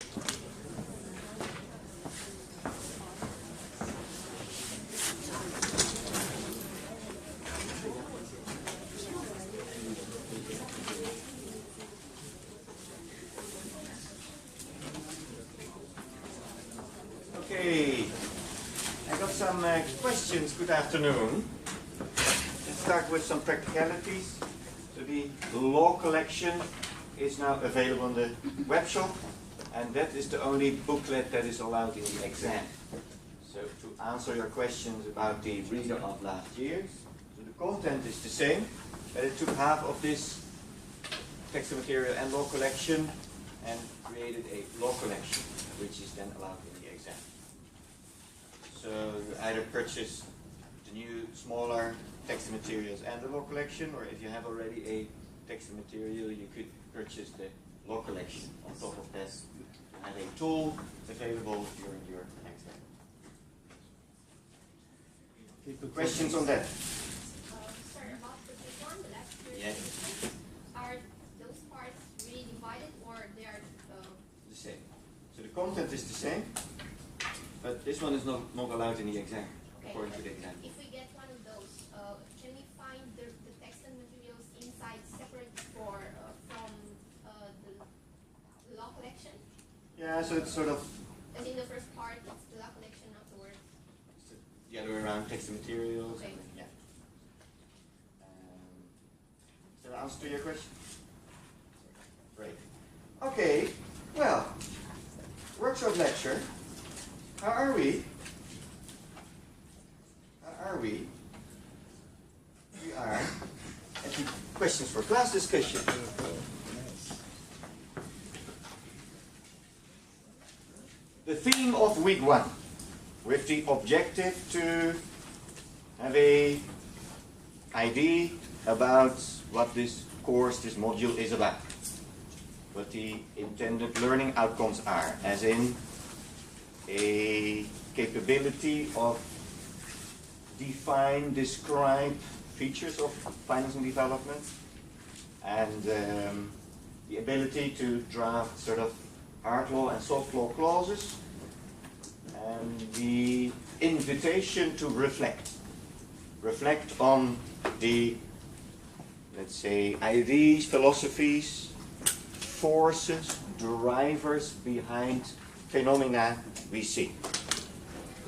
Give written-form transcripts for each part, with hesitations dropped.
Okay, I got some questions. Good afternoon. Let's start with some practicalities. So the law collection is now available on the web shop, and that is the only booklet that is allowed in the exam. So to answer your questions about the reader of last year, so the content is the same, but it took half of this text and material and law collection and created a law collection, which is then allowed in the exam. So you either purchase the new, smaller text and materials and the law collection, or if you have already a text and material, you could purchase the law collection. On top of that, you have a tool available during your exam. Questions on that? Sir, about the big one, the last year, Yes. are those parts really divided, or they are The same. So the content is the same, but this one is not allowed in the exam, okay? according to the exam. If we get one of those, can we find the text and materials inside separate from the law collection? Yeah, so it's sort of As in the first part, it's the law collection afterwards. the other way around, text and materials. Okay. Yeah. Is that an answer to your question? Great. Okay, well, workshop lecture. How are we? How are we? We are at the questions for class discussion. The theme of week 1, with the objective to have a idea about what this course, this module is about. What the intended learning outcomes are, as in a capability of define, describe features of finance and development, and the ability to draft sort of hard law and soft law clauses, and the invitation to reflect on the, let's say, ideas, philosophies, forces, drivers behind phenomena we see.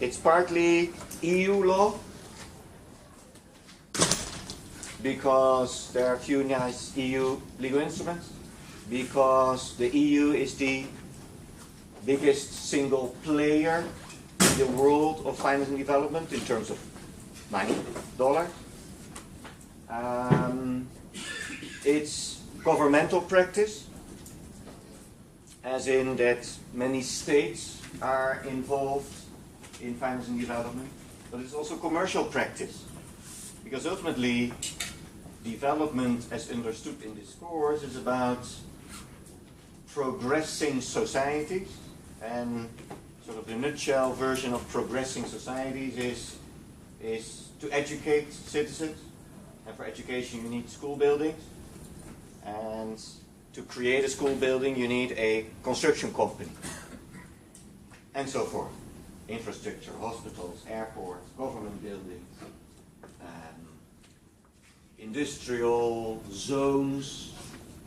It's partly EU law, because there are few nice EU legal instruments, because the EU is the biggest single player in the world of finance and development in terms of money, dollar. It's governmental practice, as in that many states are involved in finance and development, but it's also commercial practice, because ultimately development, as understood in this course, is about progressing societies, and sort of the nutshell version of progressing societies is to educate citizens, and for education you need school buildings, and to create a school building you need a construction company, and so forth. Infrastructure, hospitals, airports, government buildings, industrial zones,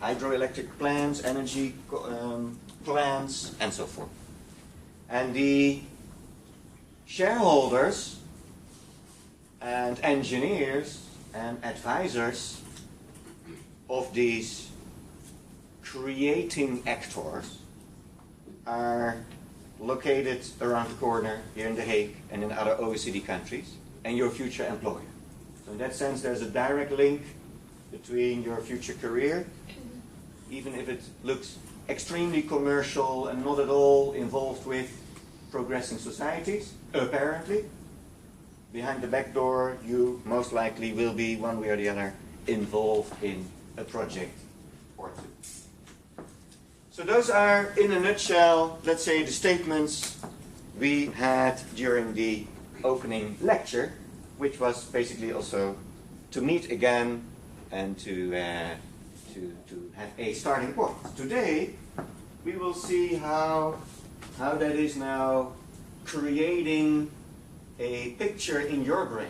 hydroelectric plants, energy plants, and so forth. And the shareholders and engineers and advisors of these creating actors are located around the corner here in The Hague and in other OECD countries, and your future employer. So in that sense, there's a direct link between your future career, even if it looks extremely commercial and not at all involved with progressing societies, apparently. Behind the back door, you most likely will be, one way or the other, involved in a project or two. So those are, in a nutshell, let's say, the statements we had during the opening lecture, which was basically also to meet again and to have a starting point. Today, we will see how that is now creating a picture in your brain.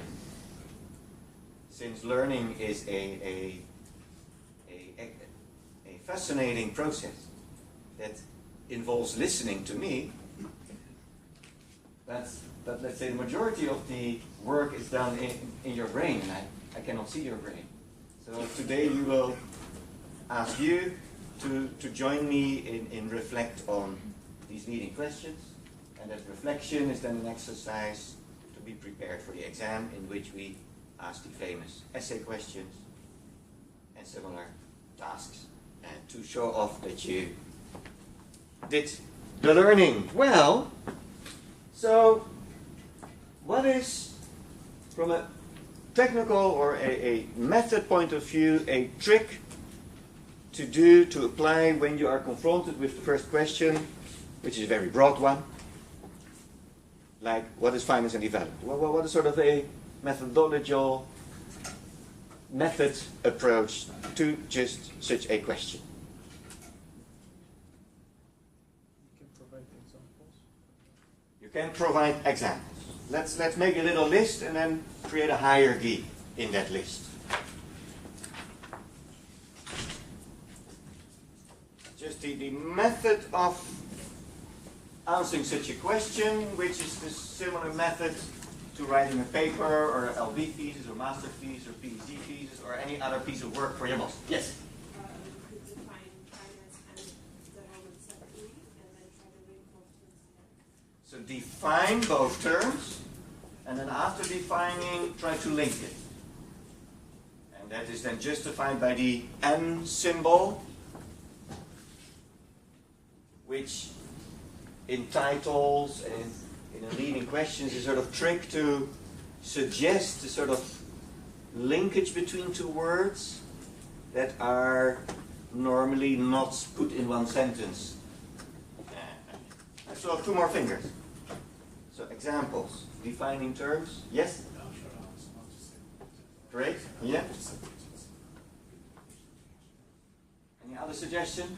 Since learning is a fascinating process that involves listening to me, but let's say the majority of the work is done in your brain, and I cannot see your brain. So today we will ask you to join me in reflect on these leading questions, and that reflection is then an exercise to be prepared for the exam, in which we ask the famous essay questions and similar tasks, and to show off that you did the learning well. So what is, from a technical or a method point of view, a trick to apply when you are confronted with the first question, which is a very broad one, like what is finance and development? What is sort of a methodological method approach to just such a question? You can provide examples. Let's make a little list and then create a hierarchy in that list. Just the method of answering such a question, which is the similar method to writing a paper or an LB thesis or master thesis or PhD thesis or any other piece of work for your boss. Yes? You could define finance and development separately and then try to link both terms together. So define both terms, and then after defining, try to link it. And that is then justified by the and symbol, which in titles and in a leading questions is a sort of trick to suggest a sort of linkage between two words that are normally not put in one sentence. I saw two more fingers. So examples, defining terms. Yes? Great. Yeah? Any other suggestion?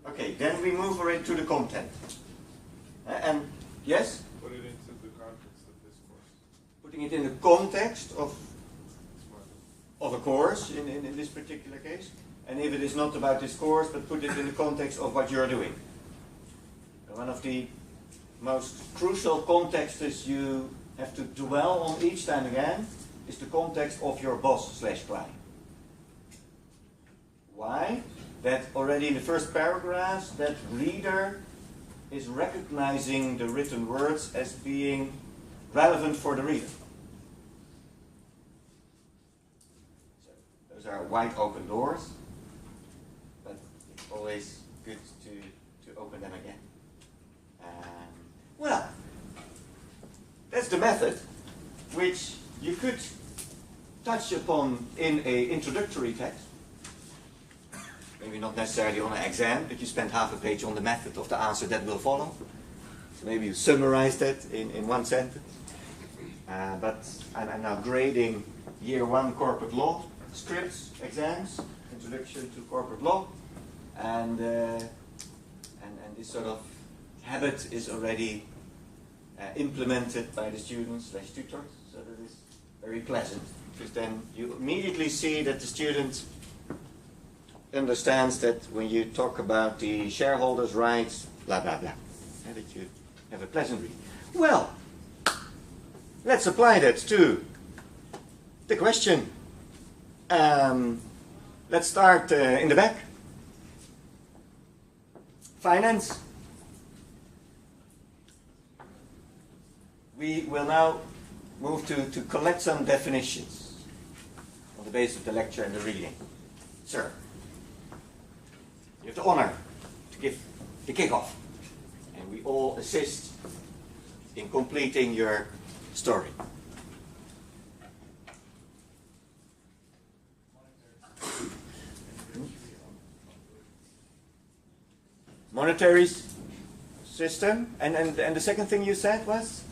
Okay, then we move already to the content. And yes? Put it into the context of this course. Putting it in the context of a course in this particular case. And if it is not about this course, but put it in the context of what you're doing. And one of the most crucial contexts you have to dwell on each time again is the context of your boss/client. Why? That already in the first paragraphs, that reader is recognizing the written words as being relevant for the reader. So those are wide open doors, but it's always good to open them again. Well, that's the method which you could touch upon in an introductory text. Maybe not necessarily on an exam, but you spend half a page on the method of the answer that will follow. So maybe you summarize that in one sentence. But I'm now grading year 1 corporate law scripts, exams, introduction to corporate law. And this sort of habit is already implemented by the students/tutors. So that is very pleasant, because then you immediately see that the student understands that when you talk about the shareholders' rights, blah, blah, blah, and that you have a pleasant read. Well, let's apply that to the question. Let's start in the back. Finance. We will now move to collect some definitions on the basis of the lecture and the reading. Sir. You have the honor to give the kickoff, and we all assist in completing your story. Monetaries, system. And the second thing you said was?